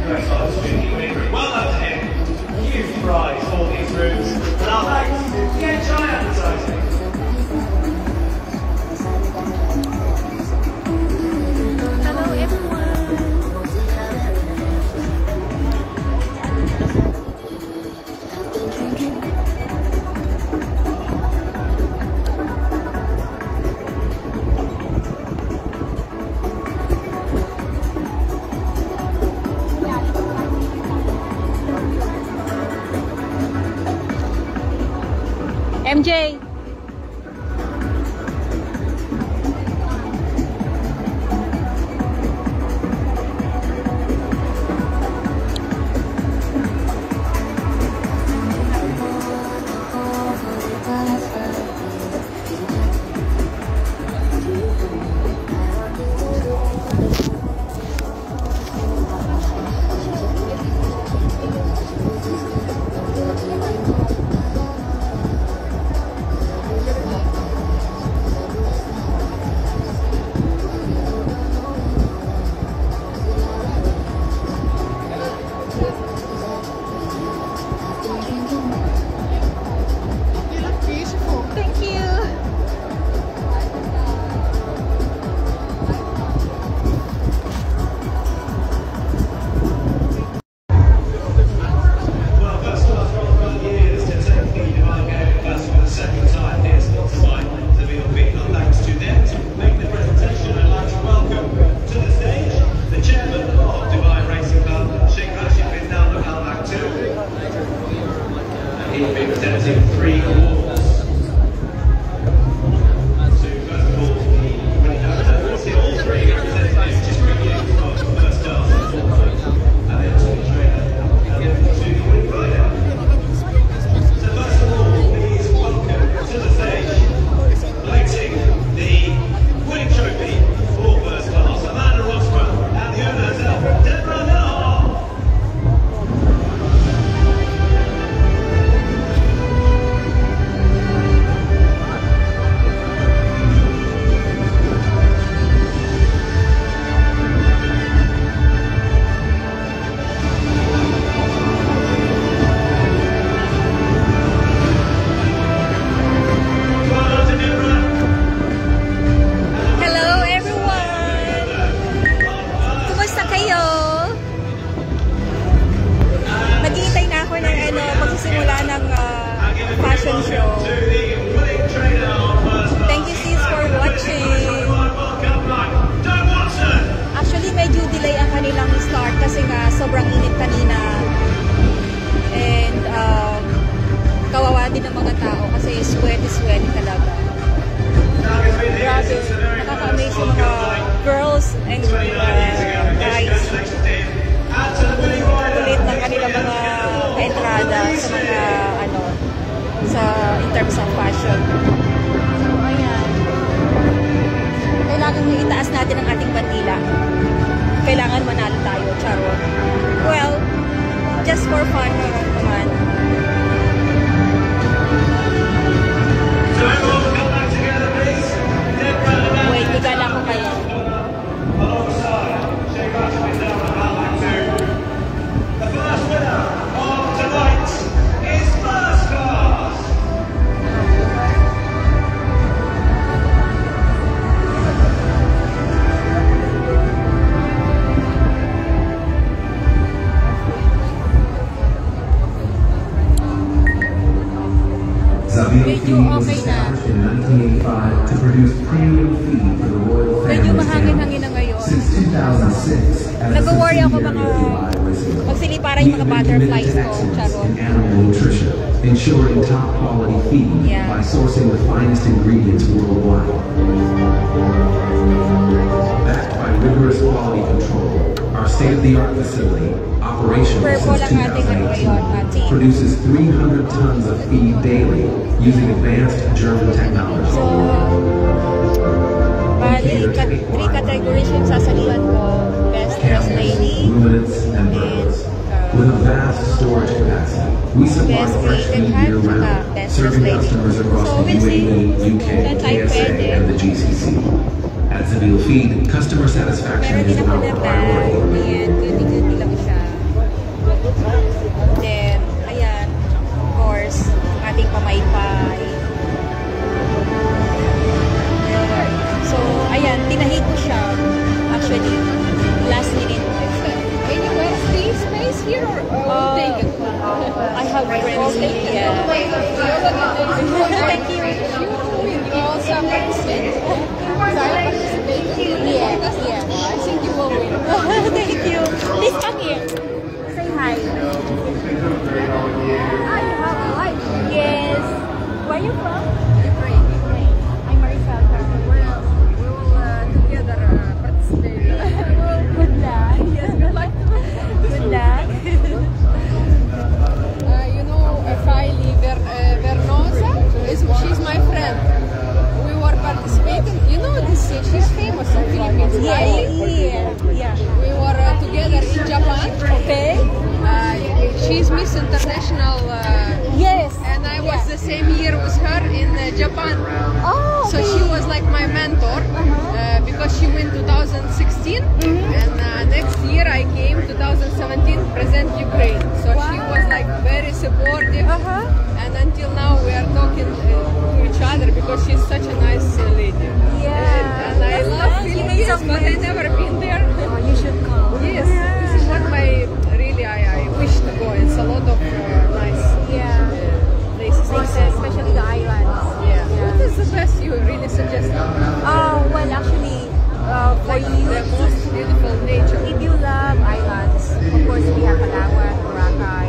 Well done to him. Huge prize for these rooms. And our thanks to DHI Advertising. Hello everyone. MJ. Presenting 3 awards. So first of all, we'll see all 3 representatives just review for first class, and then to the trainer, and then to the winning rider. So first of all, please welcome to the stage, collecting the winning trophy for first class, Amanda Rossman, and the owner herself, Deborah Miller. Fashion show. Thank you sis for watching. Actually medyo delay ang kanilang start kasi nga sobrang init kanina. And kawawa din ng mga tao kasi sweaty talaga. Grabe, nakaka-amaze yung mga girls and guys. Kulit ng kanilang mga entrada sa mga in terms of fashion. So, ayan. Kailangan itaas natin ang ating bandila. Kailangan manalo tayo, charot. Well, just for fun naman. Wait, igala ko kayo. The first winner of tonight is first class. Zabeel Feed was established in 1985 to produce premium feed for the royal family. Since 2006, as nag-worry ako mga magsiliparan yung mga butterflies ko, charot. Animal nutrition, ensuring top quality feed by sourcing the finest ingredients worldwide. Backed by rigorous quality control, our state-of-the-art facility, operational since 2018, produces 300 tons of feed daily using advanced German technology. So, bali, 3 categories yung sasalihan ko. Best Dressed Lady, and with a vast storage capacity, we supply fresh feed year-round, serving customers across the UAE, UK, KSA, and the GCC. At Zabeel Feed, customer satisfaction is our priority. Ayan, goody lang siya. ayan, tinahi ko siya. Actually, last minute. Anywhere stay space here or take it? I have friends here. Thank you. You also participate. Yeah, yeah. I think you will win. Thank you. Please come here. Say hi. Hi. Yes. Where are you from? Ukraine. I'm Marisa. Well, we will together participate. Good luck. Yes, good luck. Good luck. You know, Kylie Vernosa, she's my friend. We were participating. You know this, she's famous in Philippines. Yeah. We were together in Japan. Okay. She's Miss International. Yes. And I was the same year with her in Japan. Oh. So she was like my mentor because she went 2016 and next year I came 2017 present Ukraine. So she was like very supportive and until now we are talking to each other because she's such a nice lady. Yeah. And I love nice. Philippines but I never been there. Oh, you should come. Yes, this is what I wish to go. It's a lot of nice places. Especially the islands. Yeah. What is the best you really suggest? Well, actually, for Like you, the most beautiful nature. if you love islands, of course, we have Palawan, Boracay,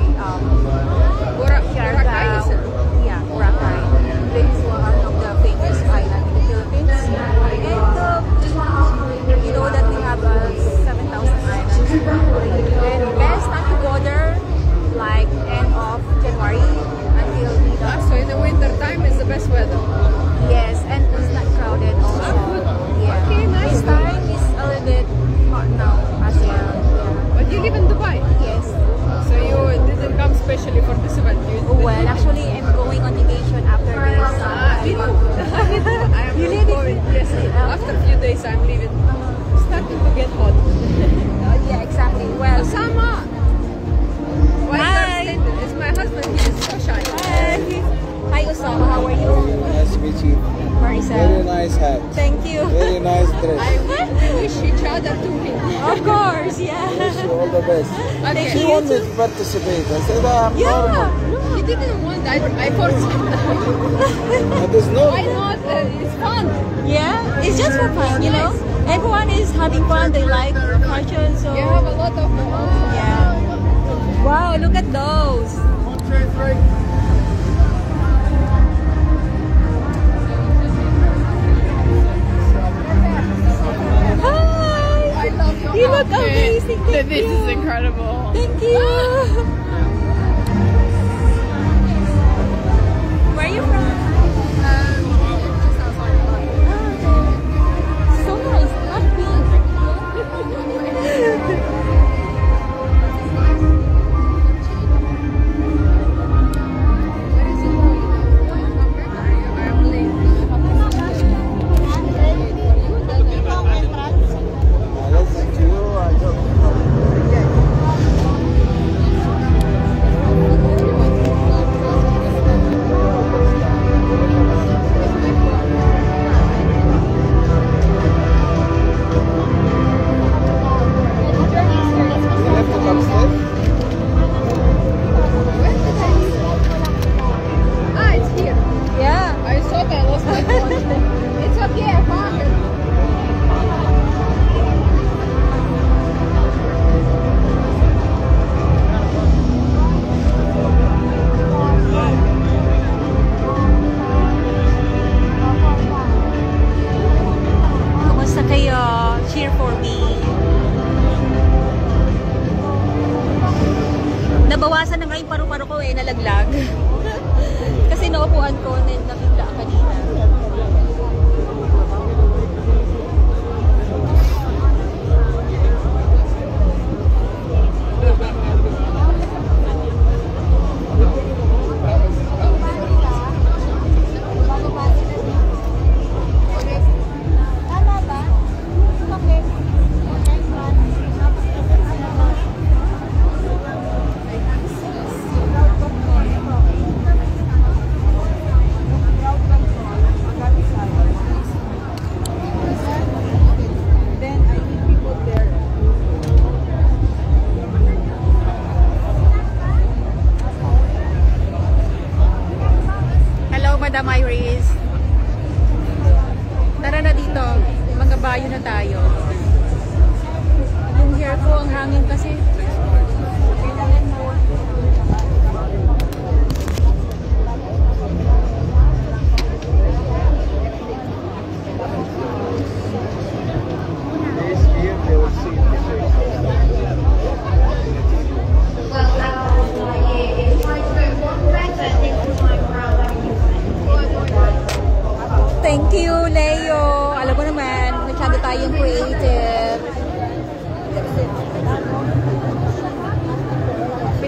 Boracay is it? Yeah, Boracay. This is one of the famous island in the Philippines. And you know that we have 7,000 islands. And best time to go there, like end of January until So in the winter time is the best weather. yes, and it's not crowded also. good. Yeah. Okay, nice. This time is a little bit hot now as well. But you live in Dubai. Yes. So you didn't come specially for this event. Well, actually, I'm going on vacation after this. Me too. I am You live in- going. Yes. After a few days I'm leaving. Starting to get hot. Yeah, exactly. Well, Osama. Why you Hi. are standing? It's my husband. He is so shy. hi Osama, how are you? Nice to meet you. Very Marisa. nice hat. Thank you. Very nice dress. We wish each other to win. Of course, yeah. Wish you all the best. Okay. She you. wanted to participate. I said, I'm Yeah. normal. No, he didn't want. I forced him. That is normal. Why not? It's fun. Yeah, it's just for fun, you know. Everyone is having fun. They like fashion, so You have a lot of. yeah. Wow, look at those. Hi. I love your You look outfit. amazing. Thank This you. is incredible. Thank you. Where are you from? So nice. Not pink. Where is it going? I'm late. Listen to you. I don't. You left it upstairs? Ah, it's here. Yeah. I thought I lost my phone. It's okay, I found it. Kumusta kayo? Cheer for me. Nabawasan na nga yung paru-paro ko nalaglag. Kasi naupuan ko, nabigla kanina.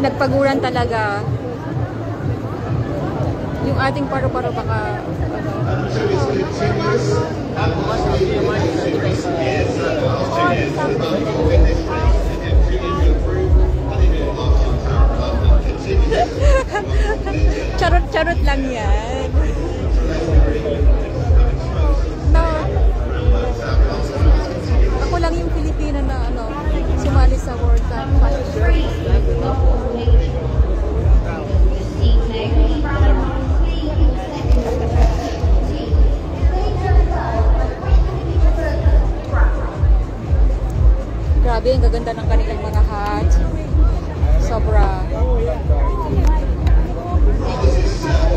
Pinagpaguran talaga. Yung ating paru-paro baka charot-charot lang yan. No. Ako lang yung Pilipina na sumali sa World Cup. Grabe, ang gaganda ng kanilang mga hats. Sobra.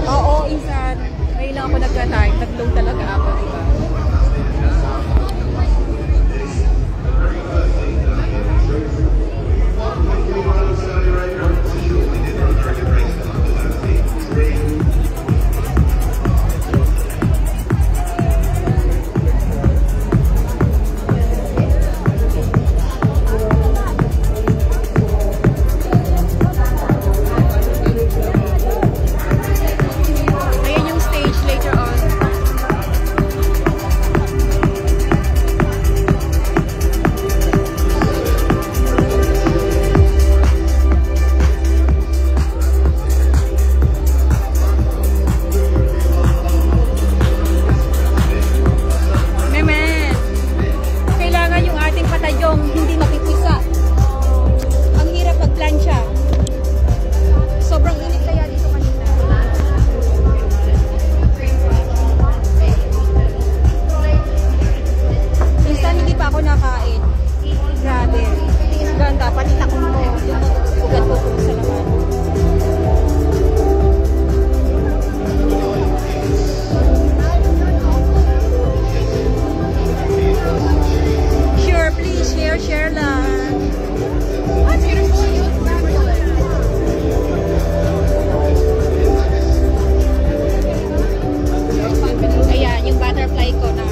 Oo, insan. Ngayon lang ako nagka-time. Tatlong talaga ako, diba? Ayan yung stage later on. Memen, kailangan yung ating patadyong hindi mapipisa. Ang hirap magplansya. Sobrang init kaya dito kanina. Minsan hindi pa ako nakain. Grabe. Ganda. Pati takong mo. Ugat ko kung sa naman. Sure, please. Share lang. Ayan, yung butterfly ko na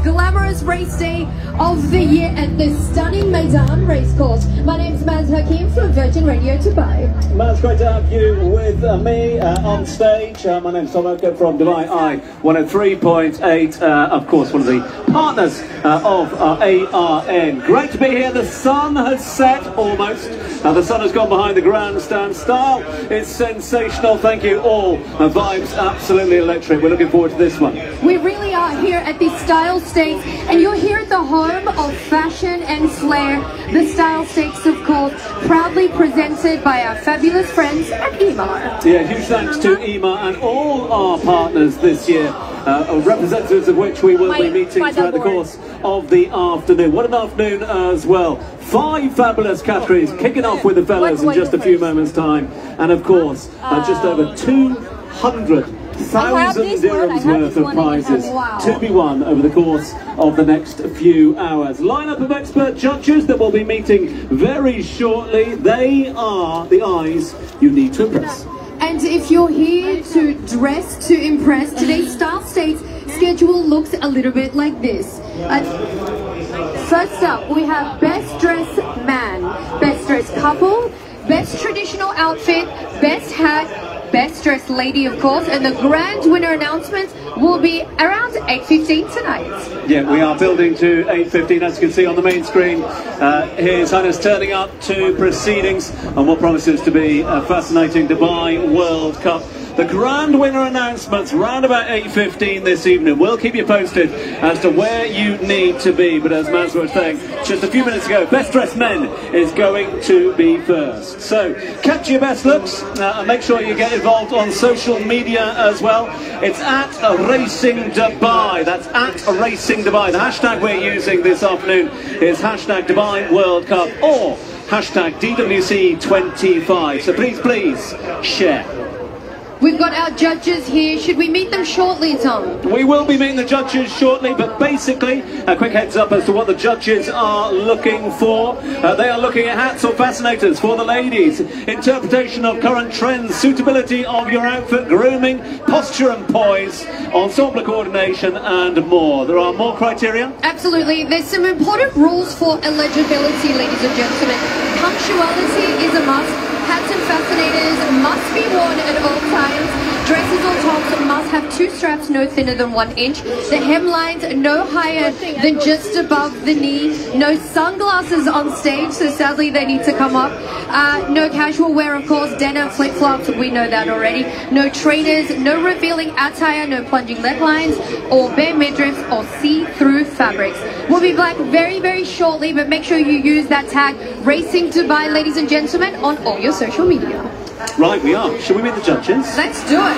glamorous race day of the year at the stunning Meydan Racecourse. My name is Maz Hakim from Virgin Radio Dubai. Maz, great to have you with me on stage. My name's Tom Oakham from Dubai Eye 103.8, of course one of the partners of ARN. Great to be here. The sun has set almost. The sun has gone behind the grandstand. Style is sensational. Thank you all. Vibes absolutely electric. We're looking forward to this one. We really are here at the Style Stakes, and you're here at the home of fashion and flair. The Style Stakes, of course, proudly presented by our fabulous friends at Emaar. Yeah, huge thanks to Emaar and all our partners this year, representatives of which we will be meeting throughout the course of the afternoon. What an afternoon as well. 5 fabulous categories, kicking off with the fellas in just a few moments' time. And of course, just over 200,000 dirhams worth of prizes to be won over the course of the next few hours. Lineup of expert judges that we'll be meeting very shortly. They are the eyes you need to impress. And if you're here to dress to impress, today's Style Stakes schedule looks a little bit like this. First up, we have Best Dressed Man, Best Dressed Couple, Best Traditional Outfit, Best Hat, Best Dressed Lady, of course, and the grand winner announcements will be around 8:15 tonight. Yeah, we are building to 8:15, as you can see on the main screen. His Highness turning up to proceedings on what promises to be a fascinating Dubai World Cup. The grand winner announcements round about 8:15 this evening. We'll keep you posted as to where you need to be. But as Maz was saying just a few minutes ago, Best Dressed Men is going to be first. So capture your best looks and make sure you get involved on social media as well. It's at Racing Dubai. That's at Racing Dubai. The hashtag we're using this afternoon is hashtag Dubai World Cup or hashtag DWC25. So please share. We've got our judges here. Should we meet them shortly, Tom? We will be meeting the judges shortly, but basically, a quick heads up as to what the judges are looking for. They are looking at hats or fascinators for the ladies, interpretation of current trends, suitability of your outfit, grooming, posture and poise, ensemble coordination, and more. There are more criteria? Absolutely. There's some important rules for eligibility, ladies and gentlemen. Punctuality is a must. Hats and fascinators must be worn at all times. Dresses or tops must have 2 straps no thinner than 1 inch. The hemlines no higher than just above the knee. No sunglasses on stage, so sadly they need to come up. No casual wear, of course, denim, flip-flops, we know that already. No trainers, no revealing attire, no plunging leg lines, or bare midriffs or see-through fabrics. We'll be back very shortly, but make sure you use that tag Racing Dubai, ladies and gentlemen, on all your social media. Right, we are. Shall we meet the judges? Let's do it.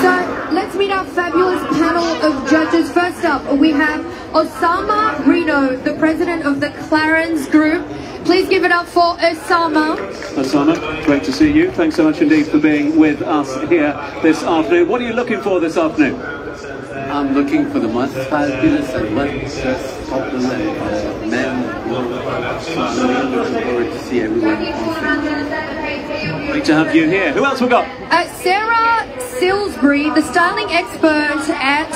So, let's meet our fabulous panel of judges. First up, we have Osama Reno, the president of the Clarence Group. Please give it up for Osama. Osama, great to see you. Thanks so much indeed for being with us here this afternoon. What are you looking for this afternoon? I'm looking for the most fabulous and most popular men. I'm looking forward to see everyone. Great to have you here. Who else we got? Sarah Salisbury, the styling expert at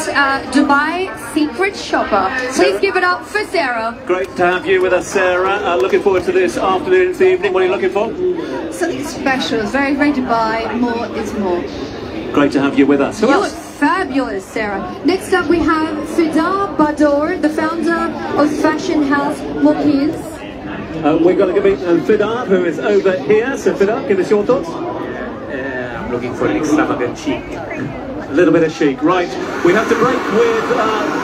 Dubai Secret Shopper. Please give it up for Sarah. Great to have you with us, Sarah. Looking forward to this afternoon, this evening. What are you looking for? Something special. It's very Dubai. More is more. Great to have you with us. Who else? Fabulous, Sarah. Next up we have Fida Badour, the founder of fashion house Mokiz. We're going to meet Fida, who is over here. So Fida, give us your thoughts. I'm looking for an extravagant chic. A little bit of chic, right. We have to break with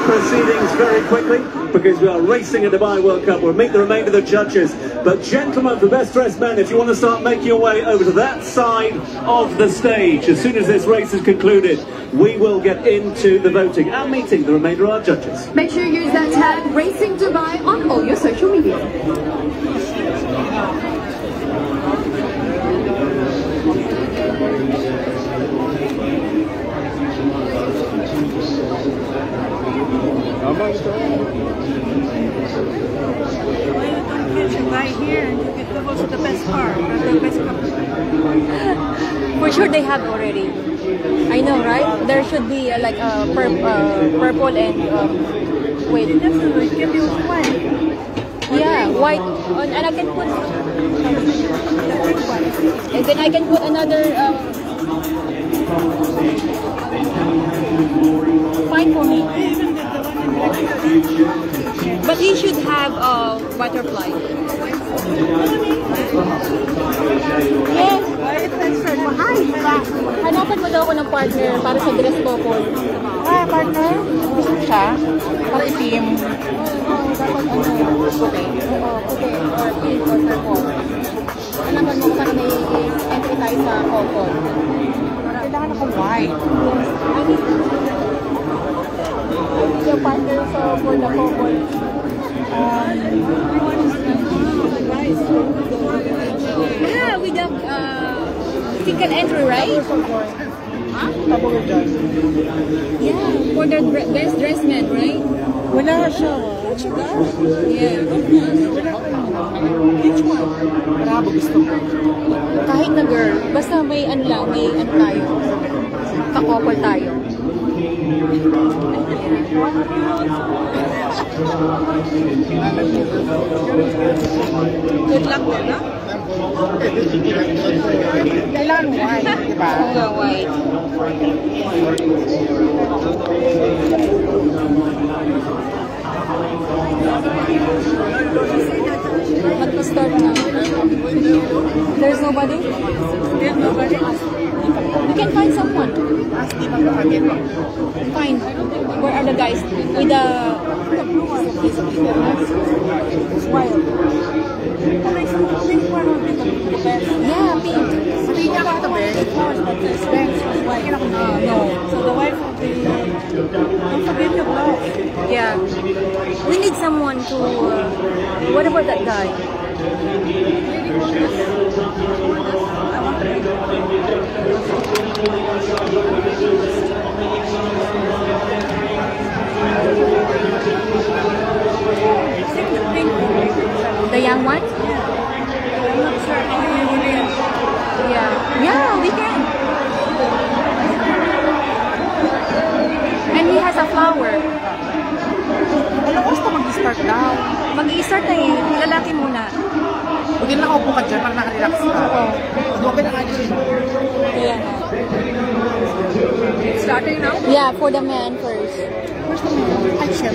proceedings very quickly because we are racing a Dubai World Cup. We'll meet the remainder of the judges. But gentlemen, for Best Dressed Men, if you want to start making your way over to that side of the stage, as soon as this race is concluded, we will get into the voting and meeting the remainder of our judges. Make sure you use that tag Racing Dubai on all your social media. Right here, and you get the best part, the best couple. For sure they have already. I know, right? There should be like a purple and wait. It can be white. Yeah, white. And I can put, and then I can put another. Fine for me. But he should have a butterfly. Yes. Hanapan mo daw ako ng partner para sa dress couple. Partner? Gusto siya? Para itim. Dapat puti. Puti or pink or purple. Hanapan mo para may entry tayo sa couple. Kailangan ako white. Your partner for the couple. Yeah, with the single entry, right? Huh? Yeah, for the best dressman, right? Wala siya. Yeah. Which one? Marabo gusto mo. Kahit na girl, basta may ano lang, may ano tayo. Ka-couple tayo. Good luck din, no? Kailangan white, di ba? Oo, white. Mag-start na. There's nobody? There's nobody. We can find someone. Fine. Where are the guys? With the... Yeah, pink. Hindi niya ako ito, Ben. No. So the wife of the... Don't forget your blouse. Yeah. We need someone to... what about that guy? The young one? I'm not sure. Yeah. Yeah, we can. And he has a flower. Alam ko gusto mag-start daw. Mag-i-start na eh. Lalaki muna. Huwag yun nakaupo ka dyan para nakarelax ka. Oo. Okay na kayo siya. Yeah. Starting now? Yeah, for the man first. Where's the man? Ay, siya.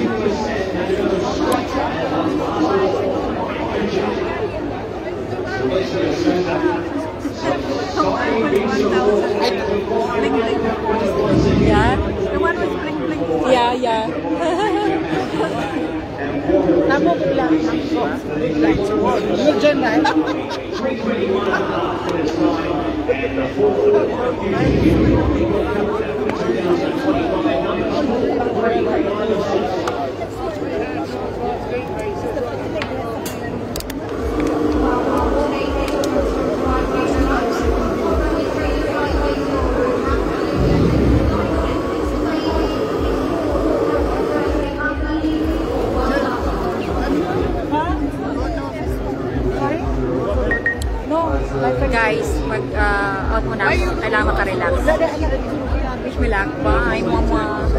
Yeah? The one with bling bling. Yeah, yeah. Tamo ko lang. Yun dyan na. Guys, mag-out muna ako. Kailangan makarelax. Wish me luck. Bye, mama.